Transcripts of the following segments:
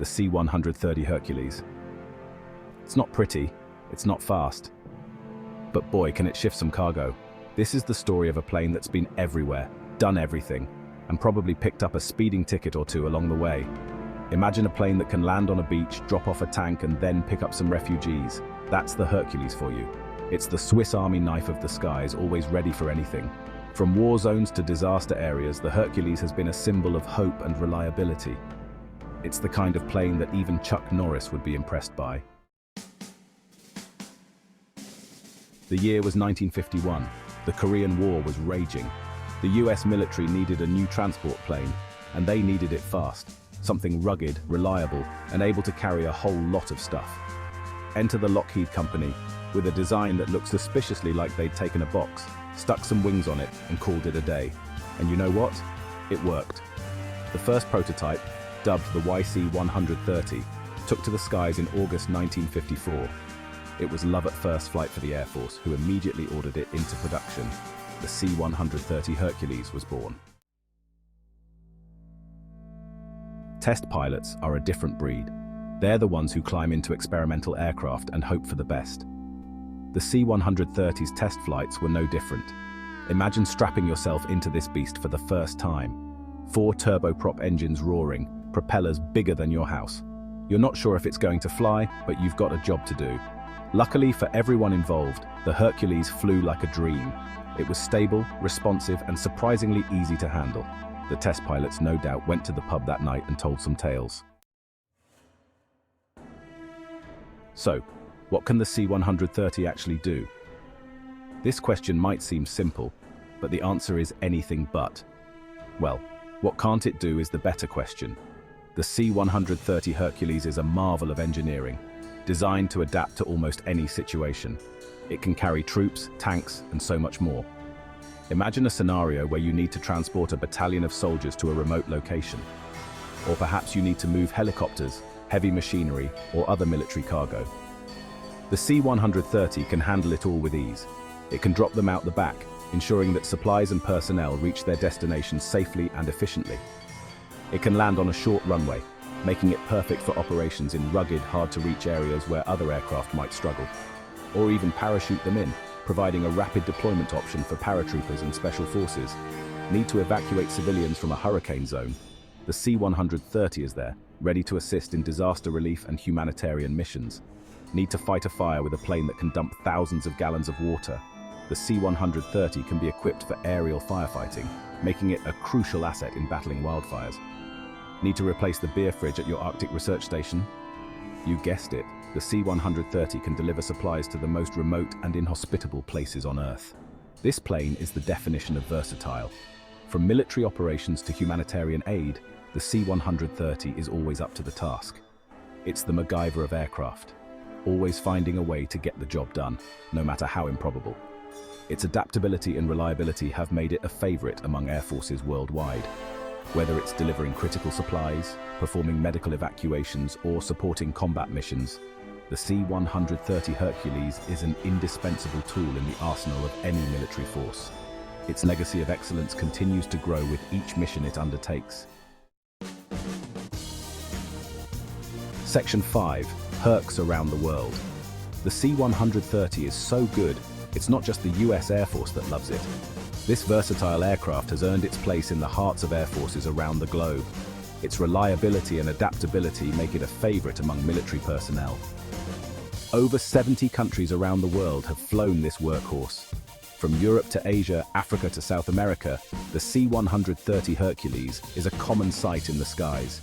the C-130 Hercules. It's not pretty, it's not fast, but boy, can it shift some cargo. This is the story of a plane that's been everywhere, done everything, and probably picked up a speeding ticket or two along the way. Imagine a plane that can land on a beach, drop off a tank, and then pick up some refugees. That's the Hercules for you. It's the Swiss Army knife of the skies, always ready for anything. From war zones to disaster areas, the Hercules has been a symbol of hope and reliability. It's the kind of plane that even Chuck Norris would be impressed by. The year was 1951. The Korean War was raging. The US military needed a new transport plane, and they needed it fast. Something rugged, reliable, and able to carry a whole lot of stuff. Enter the Lockheed Company, with a design that looked suspiciously like they'd taken a box, stuck some wings on it, and called it a day. And you know what? It worked. The first prototype, dubbed the YC-130, took to the skies in August 1954. It was love at first flight for the Air Force, who immediately ordered it into production. The C-130 Hercules was born. Test pilots are a different breed. They're the ones who climb into experimental aircraft and hope for the best. The C-130's test flights were no different. Imagine strapping yourself into this beast for the first time. 4 turboprop engines roaring, propellers bigger than your house. You're not sure if it's going to fly, but you've got a job to do. Luckily for everyone involved, the Hercules flew like a dream. It was stable, responsive, and surprisingly easy to handle. The test pilots no doubt went to the pub that night and told some tales. So, what can the C-130 actually do? This question might seem simple, but the answer is anything but. Well, what can't it do is the better question. The C-130 Hercules is a marvel of engineering, designed to adapt to almost any situation. It can carry troops, tanks, and so much more. Imagine a scenario where you need to transport a battalion of soldiers to a remote location. Or perhaps you need to move helicopters, heavy machinery, or other military cargo. The C-130 can handle it all with ease. It can drop them out the back, ensuring that supplies and personnel reach their destinations safely and efficiently. It can land on a short runway, making it perfect for operations in rugged, hard-to-reach areas where other aircraft might struggle. Or even parachute them in, providing a rapid deployment option for paratroopers and special forces. Need to evacuate civilians from a hurricane zone? The C-130 is there, ready to assist in disaster relief and humanitarian missions. Need to fight a fire with a plane that can dump thousands of gallons of water? The C-130 can be equipped for aerial firefighting, making it a crucial asset in battling wildfires. Need to replace the beer fridge at your Arctic research station? You guessed it, the C-130 can deliver supplies to the most remote and inhospitable places on Earth. This plane is the definition of versatile. From military operations to humanitarian aid, the C-130 is always up to the task. It's the MacGyver of aircraft, always finding a way to get the job done, no matter how improbable. Its adaptability and reliability have made it a favorite among air forces worldwide. Whether it's delivering critical supplies, performing medical evacuations, or supporting combat missions, the C-130 Hercules is an indispensable tool in the arsenal of any military force. Its legacy of excellence continues to grow with each mission it undertakes. Section 5. Hercs around the world. The C-130 is so good, it's not just the US Air Force that loves it. This versatile aircraft has earned its place in the hearts of air forces around the globe. Its reliability and adaptability make it a favorite among military personnel. Over 70 countries around the world have flown this workhorse. From Europe to Asia, Africa to South America, the C-130 Hercules is a common sight in the skies.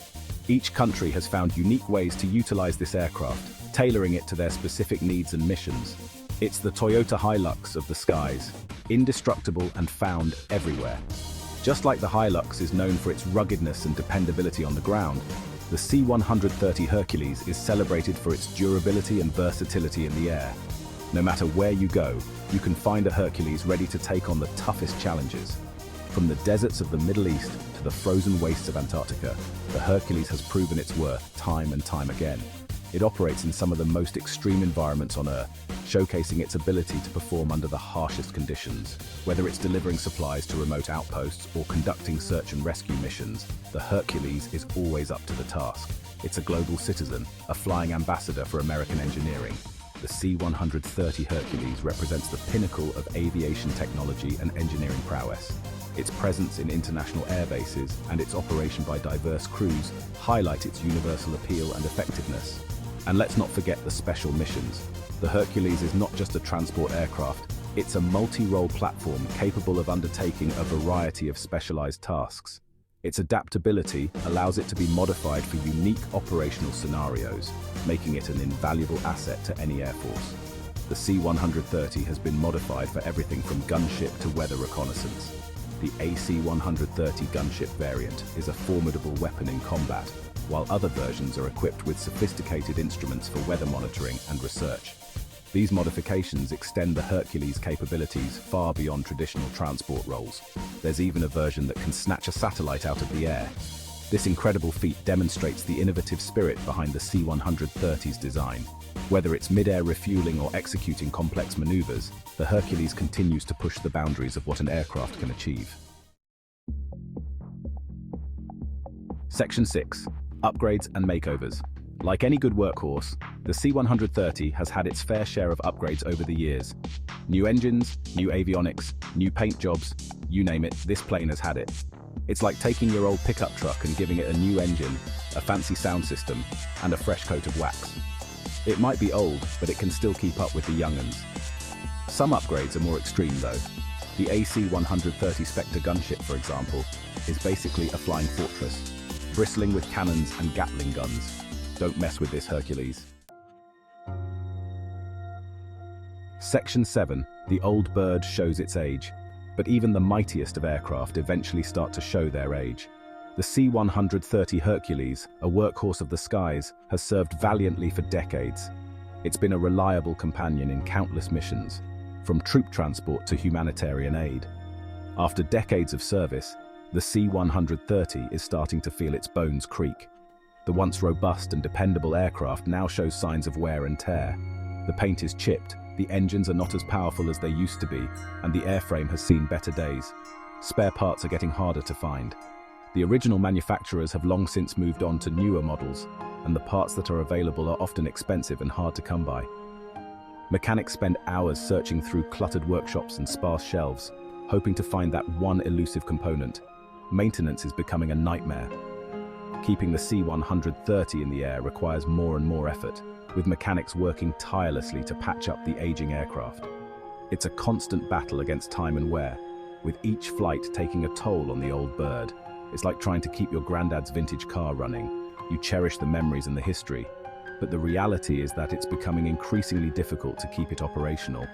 Each country has found unique ways to utilize this aircraft, tailoring it to their specific needs and missions. It's the Toyota Hilux of the skies, indestructible and found everywhere. Just like the Hilux is known for its ruggedness and dependability on the ground, the C-130 Hercules is celebrated for its durability and versatility in the air. No matter where you go, you can find a Hercules ready to take on the toughest challenges. From the deserts of the Middle East to the frozen wastes of Antarctica, the Hercules has proven its worth time and time again. It operates in some of the most extreme environments on Earth, showcasing its ability to perform under the harshest conditions. Whether it's delivering supplies to remote outposts or conducting search and rescue missions, the Hercules is always up to the task. It's a global citizen, a flying ambassador for American engineering. The C-130 Hercules represents the pinnacle of aviation technology and engineering prowess. Its presence in international air bases and its operation by diverse crews highlight its universal appeal and effectiveness. And let's not forget the special missions. The Hercules is not just a transport aircraft, it's a multi-role platform capable of undertaking a variety of specialized tasks. Its adaptability allows it to be modified for unique operational scenarios, making it an invaluable asset to any air force. The C-130 has been modified for everything from gunship to weather reconnaissance. The AC-130 gunship variant is a formidable weapon in combat, while other versions are equipped with sophisticated instruments for weather monitoring and research. These modifications extend the Hercules' capabilities far beyond traditional transport roles. There's even a version that can snatch a satellite out of the air. This incredible feat demonstrates the innovative spirit behind the C-130's design. Whether it's mid-air refueling or executing complex maneuvers, the Hercules continues to push the boundaries of what an aircraft can achieve. Section 6. Upgrades and makeovers. Like any good workhorse, the C-130 has had its fair share of upgrades over the years. New engines, new avionics, new paint jobs, you name it, this plane has had it. It's like taking your old pickup truck and giving it a new engine, a fancy sound system, and a fresh coat of wax. It might be old, but it can still keep up with the young'uns. Some upgrades are more extreme though. The AC-130 Spectre gunship, for example, is basically a flying fortress, bristling with cannons and Gatling guns. Don't mess with this Hercules. Section 7. The old bird shows its age. But even the mightiest of aircraft eventually start to show their age. The C-130 Hercules, a workhorse of the skies, has served valiantly for decades. It's been a reliable companion in countless missions, from troop transport to humanitarian aid. After decades of service, the C-130 is starting to feel its bones creak. The once robust and dependable aircraft now shows signs of wear and tear. The paint is chipped, the engines are not as powerful as they used to be, and the airframe has seen better days. Spare parts are getting harder to find. The original manufacturers have long since moved on to newer models, and the parts that are available are often expensive and hard to come by. Mechanics spend hours searching through cluttered workshops and sparse shelves, hoping to find that one elusive component. Maintenance is becoming a nightmare. Keeping the C-130 in the air requires more and more effort, with mechanics working tirelessly to patch up the aging aircraft. It's a constant battle against time and wear, with each flight taking a toll on the old bird. It's like trying to keep your granddad's vintage car running. You cherish the memories and the history, but the reality is that it's becoming increasingly difficult to keep it operational.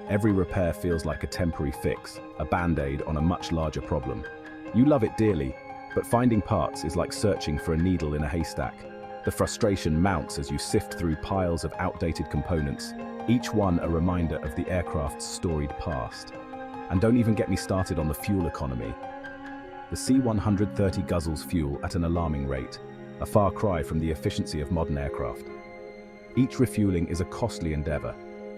Every repair feels like a temporary fix, a band-aid on a much larger problem. You love it dearly, but finding parts is like searching for a needle in a haystack. The frustration mounts as you sift through piles of outdated components, each one a reminder of the aircraft's storied past. And don't even get me started on the fuel economy. The C-130 guzzles fuel at an alarming rate, a far cry from the efficiency of modern aircraft. Each refueling is a costly endeavor,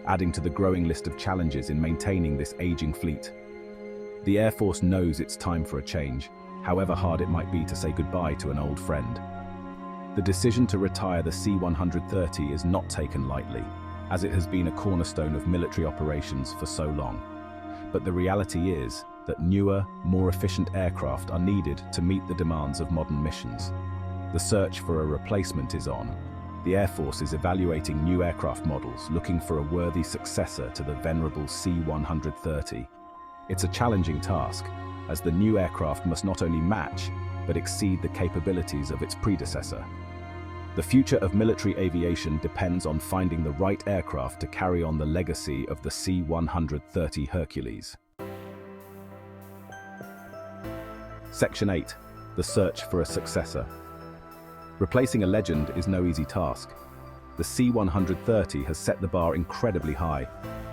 adding to the growing list of challenges in maintaining this aging fleet. The Air Force knows it's time for a change, however hard it might be to say goodbye to an old friend. The decision to retire the C-130 is not taken lightly, as it has been a cornerstone of military operations for so long. But the reality is that newer, more efficient aircraft are needed to meet the demands of modern missions. The search for a replacement is on. The Air Force is evaluating new aircraft models, looking for a worthy successor to the venerable C-130. It's a challenging task, as the new aircraft must not only match, but exceed the capabilities of its predecessor. The future of military aviation depends on finding the right aircraft to carry on the legacy of the C-130 Hercules. Section 8. The search for a successor. Replacing a legend is no easy task. The C-130 has set the bar incredibly high.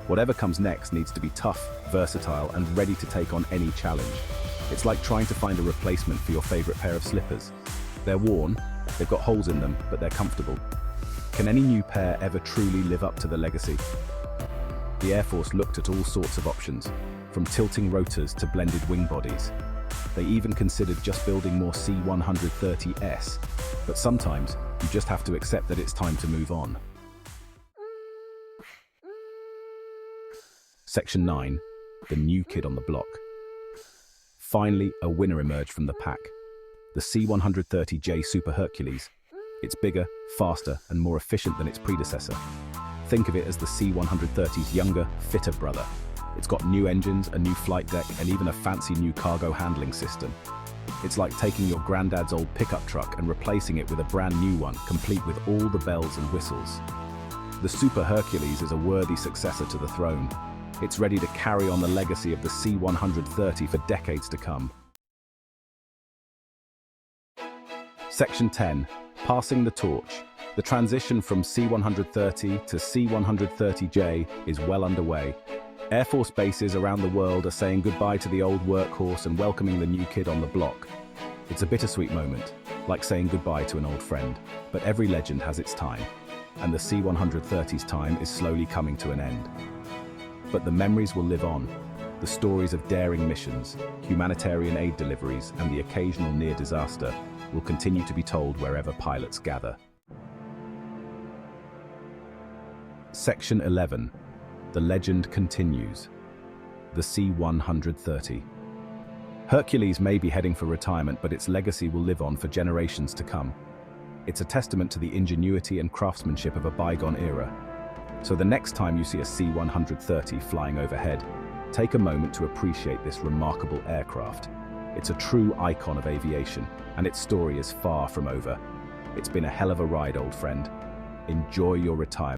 Whatever comes next needs to be tough, versatile, and ready to take on any challenge. It's like trying to find a replacement for your favorite pair of slippers. They're worn, they've got holes in them, but they're comfortable. Can any new pair ever truly live up to the legacy? The Air Force looked at all sorts of options, from tilting rotors to blended wing bodies. They even considered just building more C-130S, But sometimes, you just have to accept that it's time to move on. Section 9. The new kid on the block. Finally, a winner emerged from the pack. The C-130J Super Hercules. It's bigger, faster, and more efficient than its predecessor. Think of it as the C-130's younger, fitter brother. It's got new engines, a new flight deck, and even a fancy new cargo handling system. It's like taking your granddad's old pickup truck and replacing it with a brand new one, complete with all the bells and whistles. The Super Hercules is a worthy successor to the throne. It's ready to carry on the legacy of the C-130 for decades to come. Section 10. Passing the torch. The transition from C-130 to C-130J is well underway. Air Force bases around the world are saying goodbye to the old workhorse and welcoming the new kid on the block. It's a bittersweet moment, like saying goodbye to an old friend. But every legend has its time, and the C-130's time is slowly coming to an end. But the memories will live on. The stories of daring missions, humanitarian aid deliveries, and the occasional near disaster will continue to be told wherever pilots gather. Section 11. The legend continues. The C-130. Hercules may be heading for retirement, but its legacy will live on for generations to come. It's a testament to the ingenuity and craftsmanship of a bygone era. So the next time you see a C-130 flying overhead, take a moment to appreciate this remarkable aircraft. It's a true icon of aviation, and its story is far from over. It's been a hell of a ride, old friend. Enjoy your retirement.